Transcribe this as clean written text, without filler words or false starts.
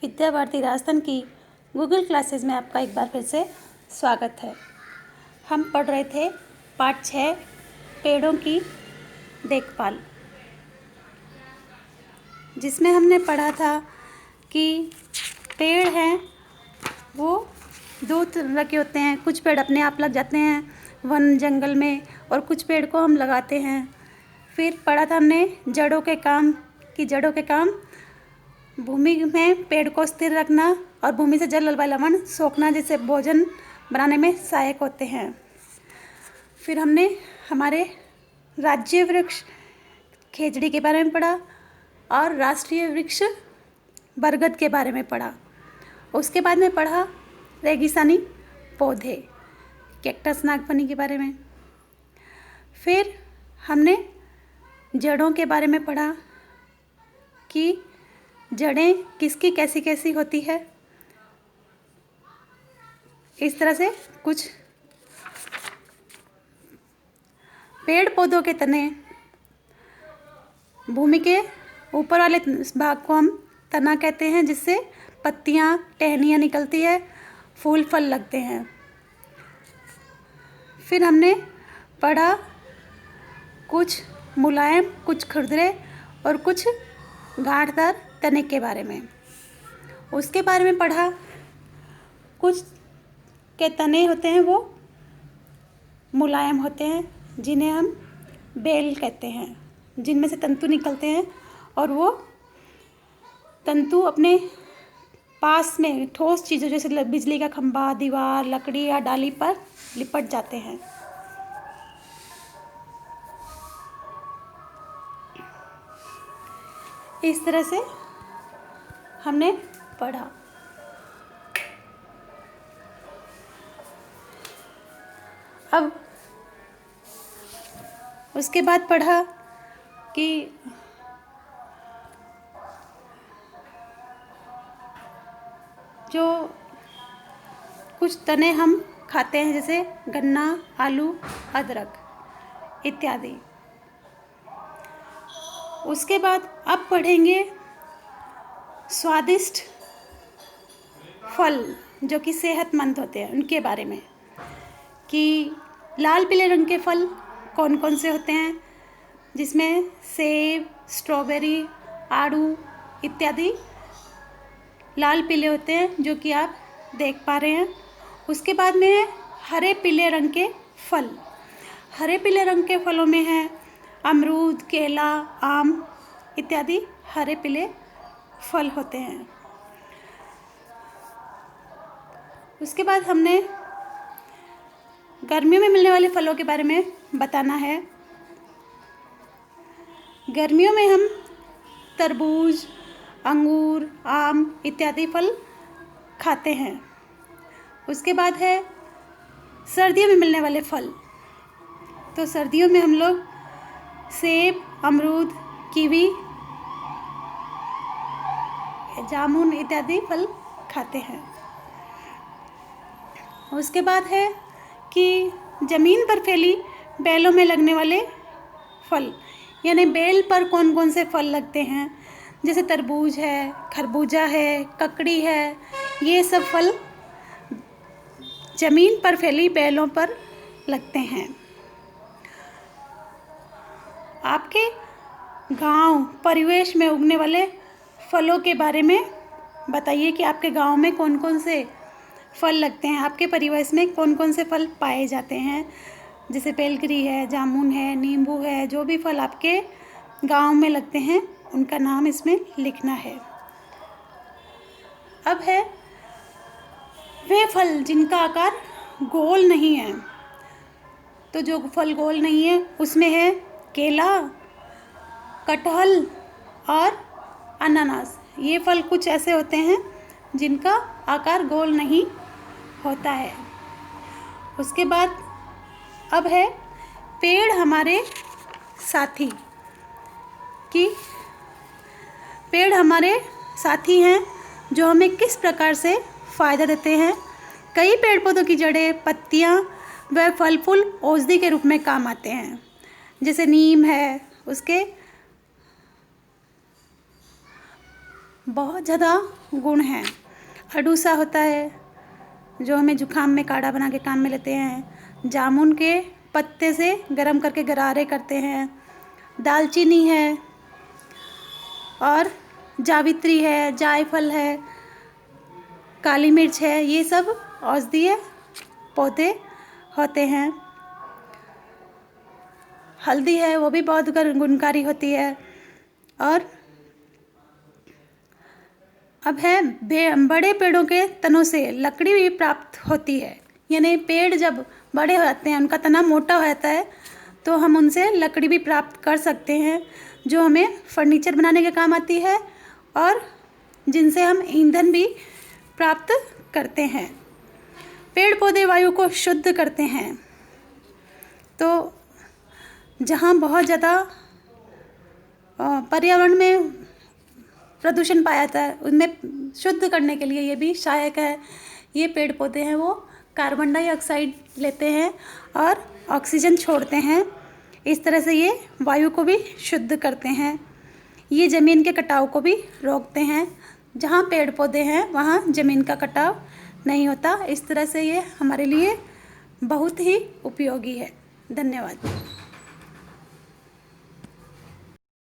विद्या भारती राजस्थान की Google classes में आपका एक बार फिर से स्वागत है। हम पढ़ रहे थे पाठ 6 पेड़ों की देखभाल, जिसमें हमने पढ़ा था कि पेड़ हैं वो दो तरह के होते हैं। कुछ पेड़ अपने आप लग जाते हैं वन जंगल में और कुछ पेड़ को हम लगाते हैं। फिर पढ़ा था हमने जड़ों के काम भूमि में पेड़ को स्थिर रखना और भूमि से जल व लवण सोखना, जिससे भोजन बनाने में सहायक होते हैं। फिर हमने हमारे राज्य वृक्ष खेजड़ी के बारे में पढ़ा और राष्ट्रीय वृक्ष बरगद के बारे में पढ़ा। उसके बाद में पढ़ा रेगिस्तानी पौधे कैक्टस नागफनी के बारे में। फिर हमने जड़ों के बारे में पढ़ा कि जड़ें किसकी कैसी कैसी होती है। इस तरह से कुछ पेड़ पौधों के तने, भूमि के ऊपर वाले भाग को हम तना कहते हैं, जिससे पत्तियां टहनियाँ निकलती है, फूल फल लगते हैं। फिर हमने पढ़ा कुछ मुलायम, कुछ खुरदरे और कुछ गांठदार तने के बारे में। उसके बारे में पढ़ा कुछ के तने होते हैं वो मुलायम होते हैं, जिन्हें हम बेल कहते हैं, जिनमें से तंतु निकलते हैं और वो तंतु अपने पास में ठोस चीज़ों जैसे बिजली का खंभा, दीवार, लकड़ी या डाली पर लिपट जाते हैं। इस तरह से हमने पढ़ा। अब उसके बाद पढ़ा कि जो कुछ तने हम खाते हैं, जैसे गन्ना, आलू, अदरक इत्यादि। उसके बाद अब पढ़ेंगे स्वादिष्ट फल जो कि सेहतमंद होते हैं, उनके बारे में, कि लाल पीले रंग के फल कौन कौन से होते हैं, जिसमें सेब, स्ट्रॉबेरी, आड़ू इत्यादि लाल पीले होते हैं, जो कि आप देख पा रहे हैं। उसके बाद में है हरे पीले रंग के फल। हरे पीले रंग के फलों में है अमरूद, केला, आम इत्यादि हरे पीले फल होते हैं। उसके बाद हमने गर्मियों में मिलने वाले फलों के बारे में बताना है। गर्मियों में हम तरबूज, अंगूर, आम इत्यादि फल खाते हैं। उसके बाद है सर्दियों में मिलने वाले फल। तो सर्दियों में हम लोग सेब, अमरूद, कीवी, जामुन इत्यादि फल खाते हैं। उसके बाद है कि ज़मीन पर फैली बेलों में लगने वाले फल, यानी बेल पर कौन कौन से फल लगते हैं, जैसे तरबूज है, खरबूजा है, ककड़ी है। ये सब फल ज़मीन पर फैली बेलों पर लगते हैं। आपके गांव परिवेश में उगने वाले फलों के बारे में बताइए कि आपके गांव में कौन कौन से फल लगते हैं, आपके परिवेश में कौन कौन से फल पाए जाते हैं, जैसे बेलगरी है, जामुन है, नींबू है। जो भी फल आपके गांव में लगते हैं उनका नाम इसमें लिखना है। अब है वे फल जिनका आकार गोल नहीं है। तो जो फल गोल नहीं है उसमें है केला, कटहल और अनानास। ये फल कुछ ऐसे होते हैं जिनका आकार गोल नहीं होता है। उसके बाद अब है पेड़ हमारे साथी, कि पेड़ हमारे साथी हैं जो हमें किस प्रकार से फ़ायदा देते हैं। कई पेड़ पौधों की जड़ें, पत्तियां व फल फूल औषधि के रूप में काम आते हैं। जैसे नीम है, उसके बहुत ज़्यादा गुण हैं। अडूसा होता है जो हमें जुकाम में काढ़ा बना के काम में लेते हैं। जामुन के पत्ते से गरम करके गरारे करते हैं। दालचीनी है और जावित्री है, जायफल है, काली मिर्च है, ये सब औषधीय पौधे होते हैं। हल्दी है, वो भी बहुत गुणकारी होती है। और अब है बड़े पेड़ों के तनों से लकड़ी भी प्राप्त होती है। यानी पेड़ जब बड़े हो जाते हैं, उनका तना मोटा हो जाता है, तो हम उनसे लकड़ी भी प्राप्त कर सकते हैं, जो हमें फर्नीचर बनाने के काम आती है और जिनसे हम ईंधन भी प्राप्त करते हैं। पेड़ पौधे वायु को शुद्ध करते हैं। तो जहाँ बहुत ज़्यादा पर्यावरण में प्रदूषण पाया जाता है, उनमें शुद्ध करने के लिए ये भी सहायक है। ये पेड़ पौधे हैं वो कार्बन डाइऑक्साइड लेते हैं और ऑक्सीजन छोड़ते हैं। इस तरह से ये वायु को भी शुद्ध करते हैं। ये ज़मीन के कटाव को भी रोकते हैं। जहाँ पेड़ पौधे हैं वहाँ ज़मीन का कटाव नहीं होता। इस तरह से ये हमारे लिए बहुत ही उपयोगी है। धन्यवाद।